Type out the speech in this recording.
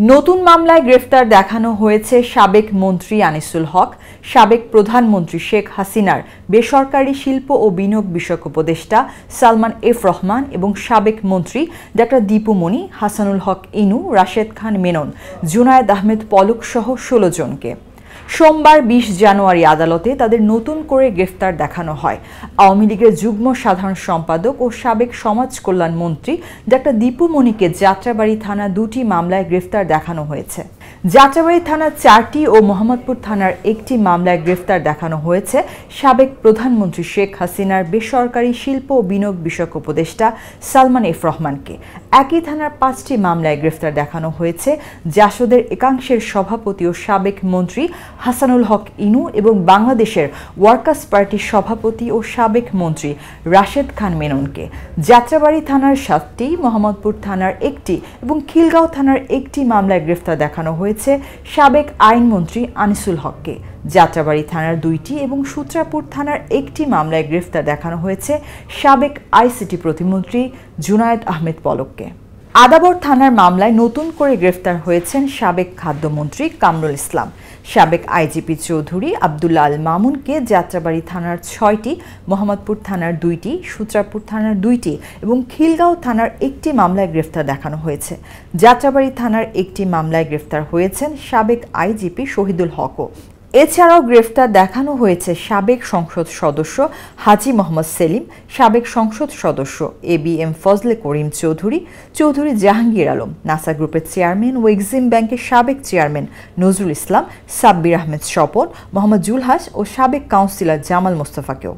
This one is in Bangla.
নতুন মামলায় গ্রেফতার দেখানো হয়েছে সাবেক মন্ত্রী আনিসুল হক, সাবেক প্রধানমন্ত্রী শেখ হাসিনার বেসরকারি শিল্প ও বিনিয়োগ বিষয়ক উপদেষ্টা সালমান এফ রহমান এবং সাবেক মন্ত্রী ডা. দীপু মনি, হাসানুল হক ইনু, রাশেদ খান মেনন, জুনায়েদ আহমেদ পলক সহ ১৬ জনকে। সোমবার ২০ জানুয়ারি আদালতে তাদের নতুন করে গ্রেফতার দেখানো হয়। আওয়ামী লীগের যুগ্ম সাধারণ সম্পাদক ও সাবেক সমাজ কল্যাণ মন্ত্রী ডা. দীপু মনিকে যাত্রাবাড়ী থানা ২টি মামলায় গ্রেফতার দেখানো হয়েছে। যাত্রাবাড়ী থানার ৪টি ও মোহাম্মদপুর থানার ১টি মামলায় গ্রেফতার দেখানো হয়েছে সাবেক প্রধানমন্ত্রী শেখ হাসিনার বেসরকারি শিল্প ও বিনিয়োগ বিষয়ক উপদেষ্টা সালমান এফ রহমানকে। একই থানার ৫টি মামলায় গ্রেফতার দেখানো হয়েছে জাসদের একাংশের সভাপতি ও সাবেক মন্ত্রী হাসানুল হক ইনু এবং বাংলাদেশের ওয়ার্কার্স পার্টির সভাপতি ও সাবেক মন্ত্রী রাশেদ খান মেননকে। যাত্রাবাড়ী থানার ৭টি, মোহাম্মদপুর থানার ১টি এবং খিলগাঁও থানার ১টি মামলায় গ্রেফতার দেখানো হয়েছে সাবেক আইনমন্ত্রী আনিসুল হককে। যাত্রাবাড়ী থানার ২টি এবং সূত্রাপুর থানার ১টি মামলায় গ্রেফতার দেখানো হয়েছে সাবেক আইসিটি প্রতিমন্ত্রী জুনায়েদ আহমেদ পলককে। আদাবর থানার মামলায় নতুন করে গ্রেফতার হয়েছেন সাবেক খাদ্যমন্ত্রী কামরুল ইসলাম, সাবেক আইজিপি চৌধুরী আবদুল্লাহ আল মামুনকে। যাত্রাবাড়ী থানার ৬টি, মোহাম্মদপুর থানার ২টি, সূত্রাপুর থানার ২টি এবং খিলগাঁও থানার ১টি মামলায় গ্রেফতার দেখানো হয়েছে। যাত্রাবাড়ী থানার ১টি মামলায় গ্রেফতার হয়েছেন সাবেক আইজিপি শহীদুল হকও। এছাড়াও গ্রেফতার দেখানো হয়েছে সাবেক সংসদ সদস্য হাজী মোহাম্মদ সেলিম, সাবেক সংসদ সদস্য ABM ফজলে করিম চৌধুরী, চৌধুরী জাহাঙ্গীর আলম, নাসা গ্রুপের চেয়ারম্যান ও এক্সিম ব্যাংকের সাবেক চেয়ারম্যান নজরুল ইসলাম, সাব্বির আহমেদ স্বপন, মোহাম্মদ জুলহাস ও সাবেক কাউন্সিলর জামাল মোস্তফাকেও।